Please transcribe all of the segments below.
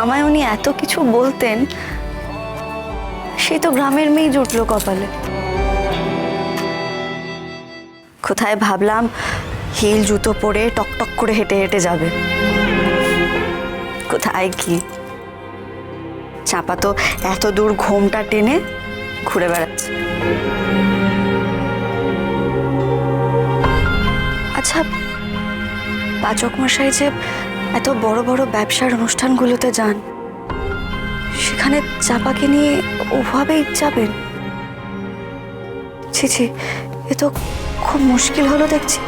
আমায় উনি এত কিছু বলতেন, সেই তো গ্রামের মেয়ে জুটলো কপালে। কোথায় ভাবলাম হিল জুতো পরে টকটক করে হেঁটে হেঁটে যাবে, কোথায় কি চাপা তো এত দূর ঘোমটা টেনে ঘুরে বেড়াচ্ছে। আচ্ছা, পাচক মশাই যে এত বড় বড় ব্যবসার অনুষ্ঠানগুলোতে যান, সেখানে চাপাকে নিয়ে ওভাবেই যাবেন? ছি ছি, এ তো খুব মুশকিল হলো দেখছি।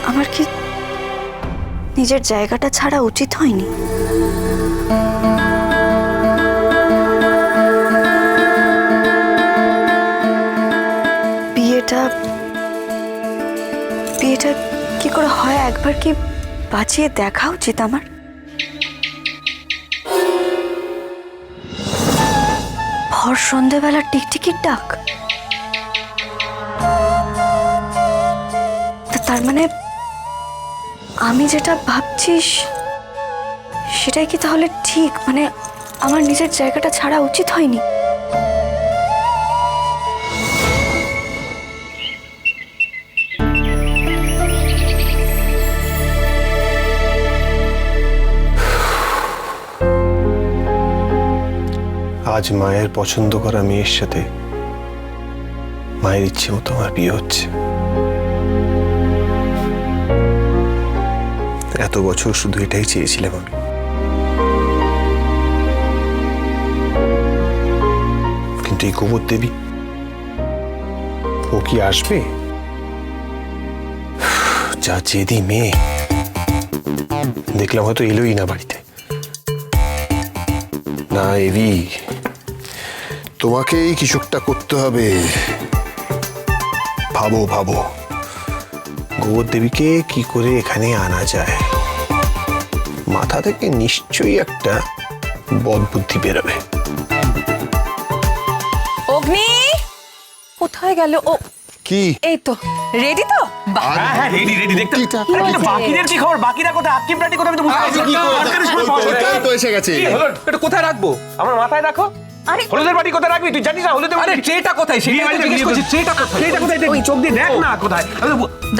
আমার কি নিজের জায়গাটা ছাড়া উচিত হয়নি? বিয়েটা কি করে হয় একবার কি বাঁচিয়ে দেখা উচিত আমার। ভর সন্ধেবেলা টিকটিকির ডাক, তার মানে আমি যেটা ভাবছি সেটাই কি তাহলে ঠিক? মানে আমার নিজের জায়গাটা ছাড়া উচিত হয়নি? আজ মায়ের পছন্দ করা মেয়ের সাথে মায়ের ইচ্ছে মতো আমার বিয়ে হচ্ছে। এত বছর শুধু এটাই চেয়েছিলাম আমি। কিন্তু এই গোবর দেবী, ও কি আসবে? যা জেদি মেয়ে, দেখলাম হয়তো এলোই না বাড়িতে। না এভি, তোমাকেই কিছু একটা করতে হবে। ভাবো ভাবো, গোবর দেবীকে কি করে এখানে আনা যায়। মাথা থেকে নিশ্চয়ই একটা বদ বুদ্ধি বেরোবে। অগ্নি কোথায় গেল? ও কি? এই তো রেডি তো? হ্যাঁ রেডি রেডি। দেখতে আরে কিন্তু বাকিদের কি খবর? বাকিরা কোথায়? আকিব রাটি কোথায়? আমি তো বুঝতে পারছি না। তো এসে গেছে। কি হলো? এটা কোথায় রাখবো? আমার মাথায় রাখো। আরে হলুদের বাটি কোথায় রাখবি? তুই জানিস না হলুদের বাটি? আরে ট্রেটা কোথায়? সেটা তো জিজ্ঞেস করছিস। ট্রেটা কোথায়? ট্রেটা কোথায়? তুই চোখ দিয়ে দেখ না কোথায়।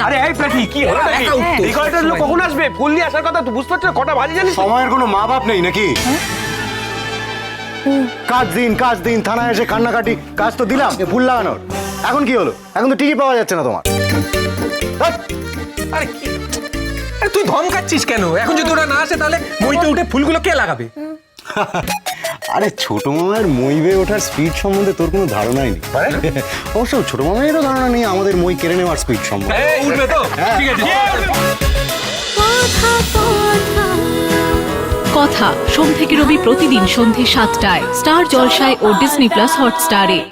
আরে এই প্লাটি কি হলো নাকি? এই কয়টার লোক কখন আসবে? ফুল নিয়ে আসার কথা তুই বুঝতে পারছিস না? কটা বাজে জানিস? সময়ের কোনো মা বাপ নেই নাকি? কাজ দিন থানায় এসে কান্নাকাটি, কাজ তো দিলাম ফুল লাগানোর। এখন কি হলো? এখন তো টিকিট পাওয়া যাচ্ছে না তোমার। আরে কি? আরে তুই ধমকাচ্ছিস কেন? এখন যদি ওরা না আসে তাহলে মইতে উঠে ফুলগুলো কে লাগাবে? আরে ছোট মামার মই বেয়ে ওঠার স্পিড সম্বন্ধে তোর কোনো ধারণাই নেই। অবশ্য ছোট মামারও ধারণা নেই আমাদের মই কেড়ে নেওয়ার স্পিড সম্বন্ধে। উঠবে তো? ঠিক আছে। কথা সোম থেকে রবি প্রতিদিন সন্ধ্যে ৭টায় স্টার জলসায় ও ডিজনি প্লাস হটস্টারে।